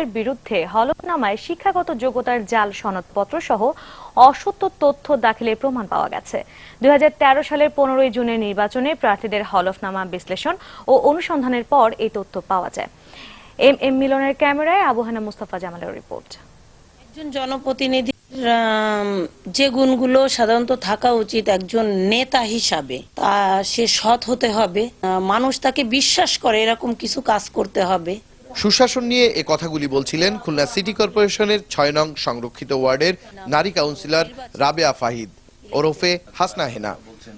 এর বিরুদ্ধে হলফনামায় শিক্ষাগত যোগ্যতার জাল সনদপত্র সহ অসত্য তথ্য দাখিলের প্রমাণ পাওয়া গেছে। 2013 সালের 15 জুনের নির্বাচনে প্রার্থীদের হলফনামা বিশ্লেষণ ও অনুসন্ধানের পর এই তথ্য পাওয়া যায়। এম মিলনের ক্যামেরায় আবু হানা মুস্তাফা জামালের রিপোর্ট। একজন জনপ্রতিনিধির যে গুণগুলো সাধারণত থাকা উচিত একজন নেতা হিসাবে, তা সে সৎ হতে হবে, মানুষ তাকে বিশ্বাস করে এরকম কিছু কাজ করতে হবে। সুশাসন নিয়ে এ কথাগুলি বলছিলেন খুলনা সিটি কর্পোরেশনের 6 নং সংরক্ষিত ওয়ার্ডের নারী কাউন্সিলর রাবেয়া ফাহিদ ওরফে হাসনা হেনা।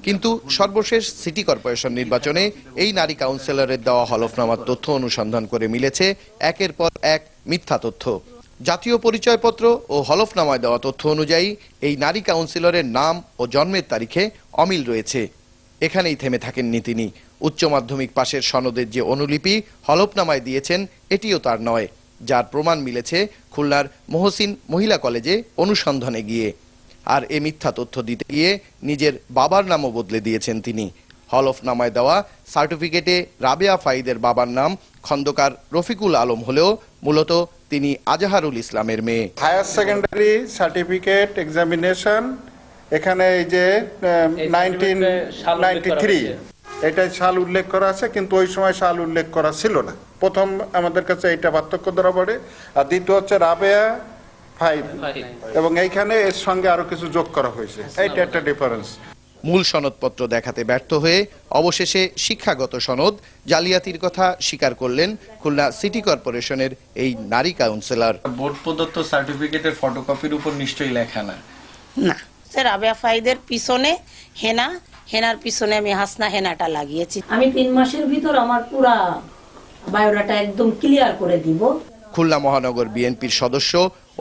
কিন্তু সর্বশেষ সিটি কর্পোরেশন নির্বাচনে এই নারী কাউন্সিলরের দেওয়া হলফনামার তথ্য অনুসন্ধান করে মিলেছে একের পর এক মিথ্যা তথ্য। জাতীয় পরিচয়পত্র ও হলফনামায় দেওয়া তথ্য অনুযায়ী এই নারী কাউন্সিলরের নাম ও জন্মের তারিখে অমিল রয়েছে। এখানেই থেমে থাকেননি তিনি। উচ্চ মাধ্যমিক পাশের সনদের যে অনুলিপি হলফনামায় দিয়েছেন এটিও তার নয়, যার প্রমাণ মিলেছে খুলনার মহসিন মহিলা কলেজে অনুসন্ধানে গিয়ে। আর এ মিথ্যা তথ্য দিতে গিয়ে নিজের বাবার নামও বদলে দিয়েছেন তিনি। হলফনামায় দেওয়া সার্টিফিকেটে রাবেয়া ফাহিদের বাবার নাম খন্দকার রফিকুল আলম হলেও মূলত তিনি আজহারুল ইসলামের মেয়ে। হায়ার সেকেন্ডারি সার্টিফিকেট এক্সামিনেশন এখানে এই যে 1993 এটা সাল উল্লেখ করা আছে, কিন্তু ওই সময় সাল উল্লেখ করা ছিল না। প্রথম আমাদের কাছে এটা পার্থক্য ধরা পড়ে। আর দ্বিতীয় হচ্ছে রাবেয়া ফাহিদ, এবং এইখানে এর সঙ্গে আরো কিছু যোগ করা হয়েছে, এইটা একটা ডিফারেন্স। মূল সনদপত্র দেখাতে ব্যর্থ হয়ে অবশেষে শিক্ষাগত সনদ জালিয়াতির কথা স্বীকার করলেন খুলনা সিটি কর্পোরেশনের এই নারী কাউন্সিলর। বোর্ড প্রদত্ত সার্টিফিকেটের ফটোকপির উপর নিশ্চয়ই লেখা না। না, রাবেয়া ফাহিদের পিছনে হেনা, হেনার পিছনে আমি হাসনা হেনাটা লাগিয়েছি। আমি 3 মাসের ভিতর আমার পুরা বায়োডাটা একদম ক্লিয়ার করে দিব। খুলনা মহানগর বিএনপির সদস্য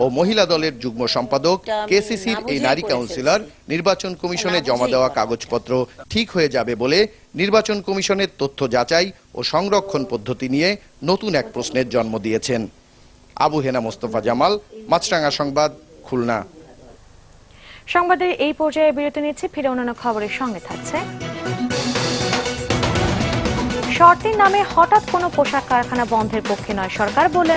ও মহিলা দলের যুগ্ম সম্পাদক কেসিসির এই নারী কাউন্সিলর নির্বাচন কমিশনে জমা দেওয়া কাগজপত্র ঠিক হয়ে যাবে বলে নির্বাচন কমিশনের তথ্য যাচাই ও সংরক্ষণ পদ্ধতি নিয়ে নতুন এক প্রশ্নের জন্ম দিয়েছেন। আবু হেনা মোস্তফা জামাল, মাছরাঙা সংবাদ, খুলনা। সংবাদের এই পর্যায়ে বিরতি নিচ্ছে, ফিরে অন্যান্য খবরের সঙ্গে থাকছে। শর্তের নামে হঠাৎ কোনো পোশাক কারখানা বন্ধের পক্ষে নয় সরকার বলে